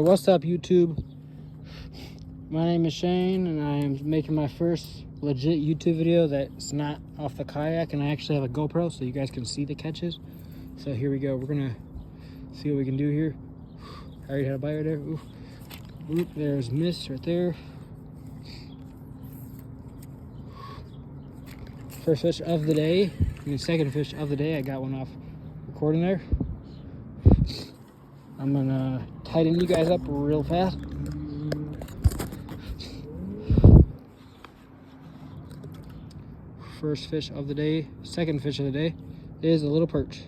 What's up, YouTube? My name is Shane, and I am making my first legit YouTube video that's not off the kayak, and I actually have a GoPro so you guys can see the catches. So here we go. We're gonna see what we can do here. I already had a bite right there. Oof. Oop, there's miss right there. First fish of the day. And second fish of the day. I got one off recording there. I'm gonna tighten you guys up real fast. First fish of the day, second fish of the day is a little perch.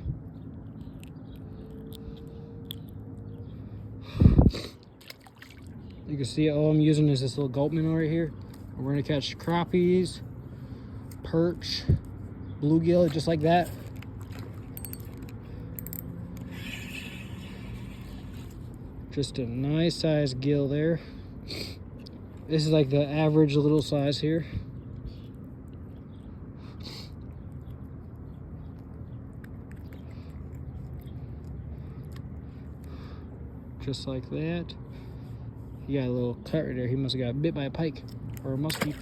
You can see all I'm using is this little gulp minnow right here. And we're gonna catch crappies, perch, bluegill, just like that. Just a nice size gill there. This is like the average little size here. Just like that. He got a little cut right there. He must have got bit by a pike or a muskie.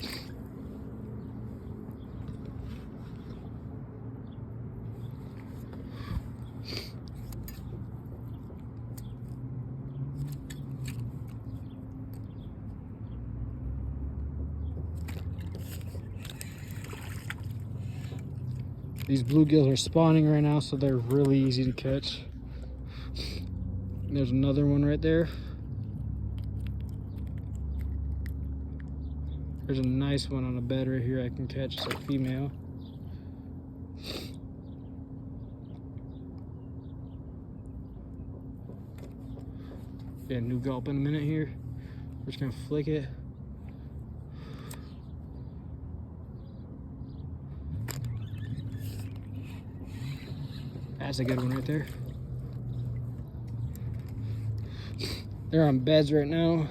These bluegills are spawning right now, so they're really easy to catch. There's another one right there. There's a nice one on a bed right here I can catch. It's a female. Get a new gulp in a minute here. We're just gonna flick it. That's a good one right there. They're on beds right now.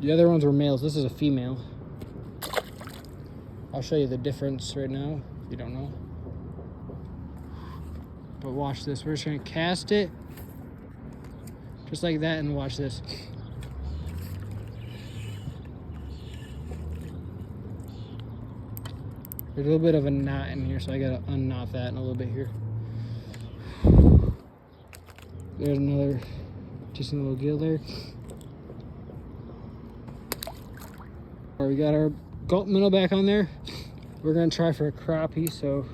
The other ones were males. This is a female. I'll show you the difference right now if you don't know. But watch this. We're just gonna cast it just like that, and watch this. There's a little bit of a knot in here, so I gotta unknot that in a little bit here. There's another decent little gill there. All right, we got our gulp minnow back on there. We're gonna try for a crappie, so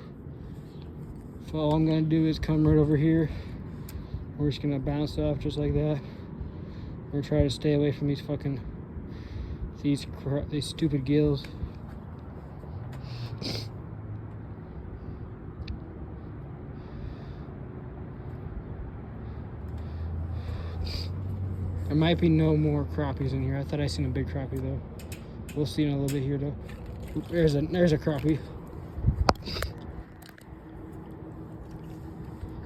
all I'm gonna do is come right over here. We're just gonna bounce off just like that. We're gonna try to stay away from these these stupid gills. There might be no more crappies in here. I thought I seen a big crappie though. We'll see in a little bit here though. Oop, there's a crappie.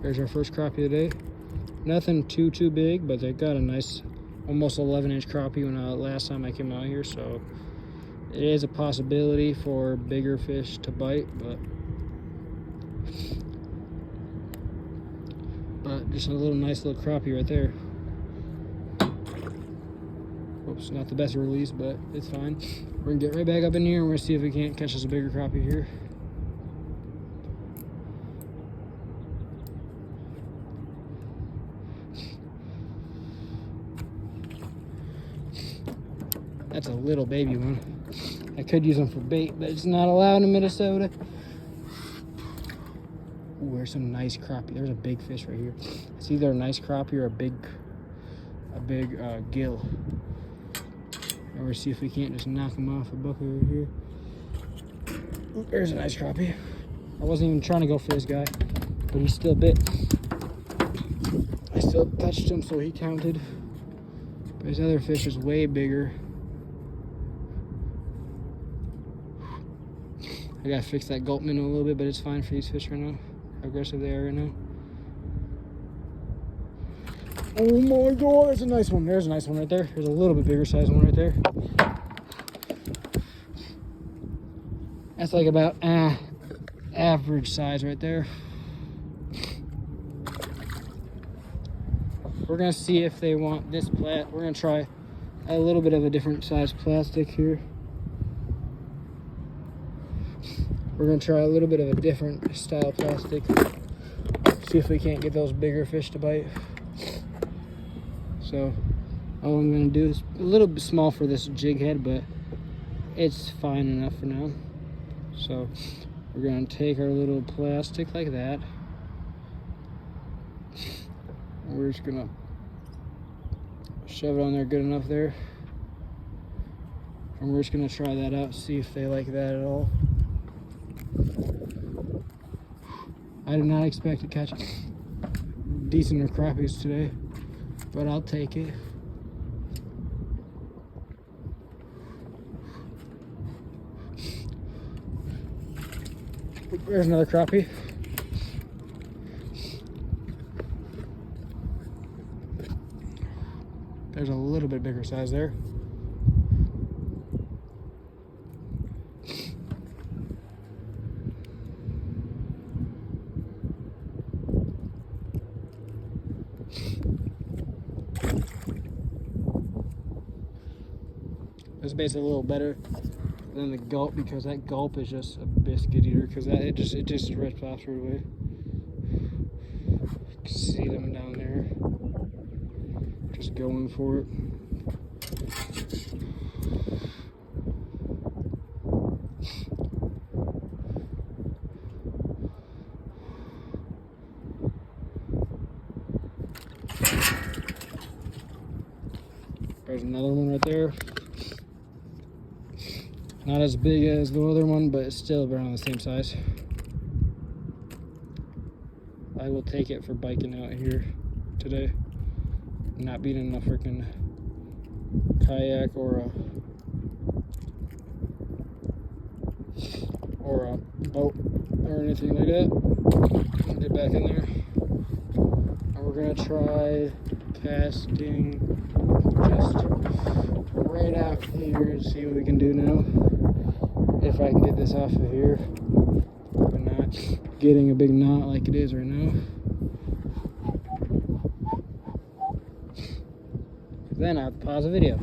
There's our first crappie of the day. Nothing too big, but they got a nice, almost 11-inch crappie when last time I came out here. So it is a possibility for bigger fish to bite, but just a nice little crappie right there. Oops, not the best release, but it's fine. We're gonna get right back up in here and we're gonna see if we can't catch us a bigger crappie here. That's a little baby one. I could use them for bait, but it's not allowed in Minnesota. Ooh, there's some nice crappie. There's a big fish right here. It's either a nice crappie or a big gill. And we'll see if we can't just knock him off a bucket over here. Ooh, there's a nice crappie. I wasn't even trying to go for this guy, but he still bit. I still touched him, so he counted. But his other fish is way bigger. I gotta fix that gulp minnow a little bit, but it's fine for these fish right now. How aggressive they are right now. Oh my god, there's a nice one. There's a nice one right there. There's a little bit bigger size one right there. That's like about average size right there. we're gonna see if they want this we're gonna try a little bit of a different size plastic here. We're gonna try a little bit of a different style plastic. See if we can't get those bigger fish to bite. So all I'm gonna do is a little bit small for this jig head, but it's fine enough for now. So we're gonna take our little plastic like that. We're just gonna shove it on there good enough there. And we're just gonna try that out, see if they like that at all. I did not expect to catch decenter crappies today, but I'll take it. There's another crappie. There's a little bit bigger size there. This bait's a little better than the gulp because that gulp is just a biscuit eater because it just rips off right away. You can see them down there, just going for it. There's another one right there. Not as big as the other one, but it's still around the same size. I will take it for biking out here today. Not being in a freaking kayak or a boat or anything like that. I'll get back in there. And we're gonna try casting just right out here and see what we can do now. If I can get this off of here, but not getting a big knot like it is right now. Then I have to pause the video.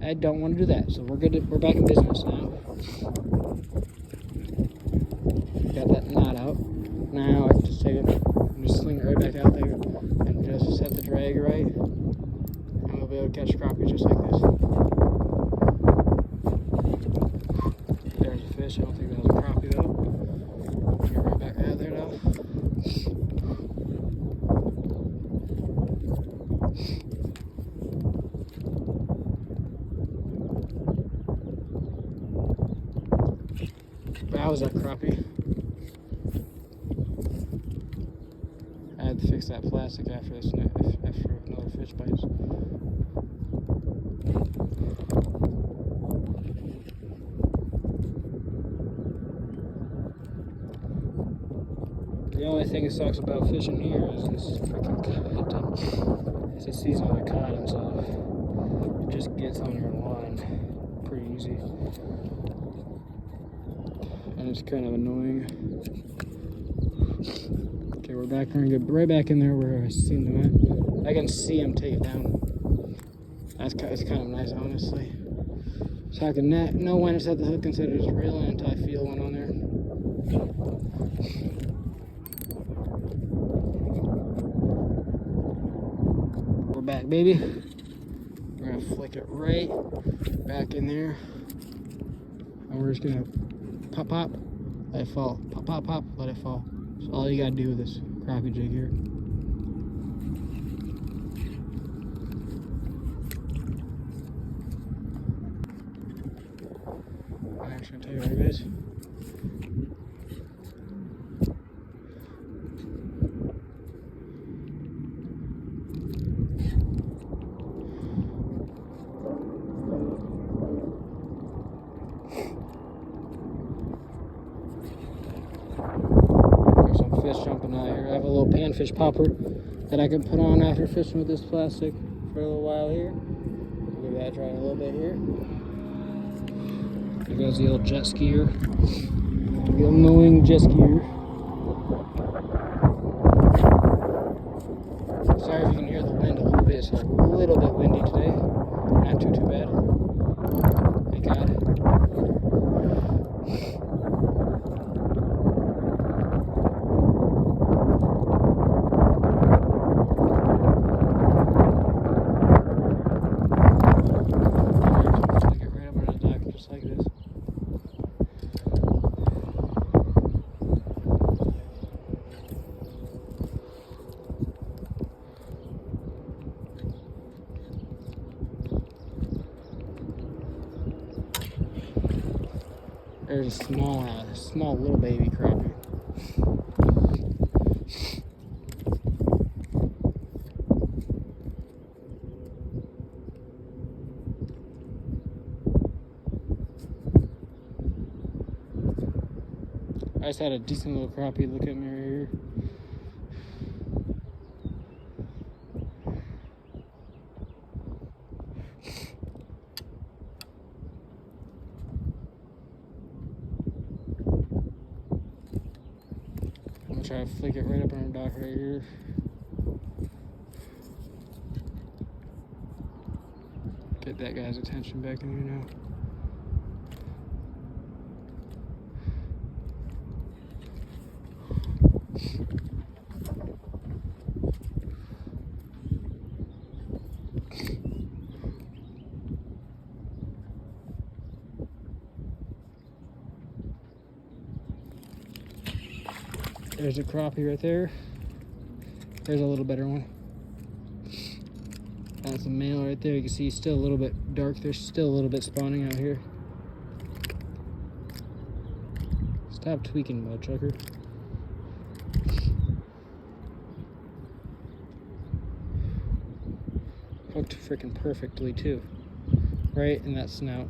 I don't want to do that, so we're good. We're back in business now. Got that knot out. Now I can just take it and just sling it right back out there and just set the drag right, and we'll be able to catch crappie just like this. I don't think that was a crappie though. Get right back out there now. That was a crappie. I had to fix that plastic after another fish bites. The only thing that sucks about fishing here is this freaking cod. It's a seasonal cod, and so it just gets on your line pretty easy. And it's kind of annoying. Okay, we're back. We're gonna get right back in there where I seen them at. I can see him take it down. It's kind of nice, honestly. So I can know when to set the hook instead of just reeling until I feel one on there. We're back, baby. We're gonna flick it right back in there, and we're just gonna pop, pop, let it fall, pop, pop, pop, let it fall. That's all you gotta do with this crappie jig here. I'm just gonna tell you what it is. There's some fish jumping out here. I have a little panfish popper that I can put on after fishing with this plastic for a little while here. Give that a try a little bit here. There goes the old jet skier. The annoying jet skier. Sorry if you can hear the wind a little bit. It's a little bit windy today. Not too bad. Thank God. Flick it right up on the dock just like this. There's a small little baby crappie. I just had a decent little crappie look at me right here. I'm gonna try to flick it right up on our dock right here. Get that guy's attention back in here now. There's a crappie right there. There's a little better one. That's a male right there. You can see he's still a little bit dark. There's still a little bit spawning out here. Stop tweaking, mud trucker. Hooked freaking perfectly too. Right in that snout.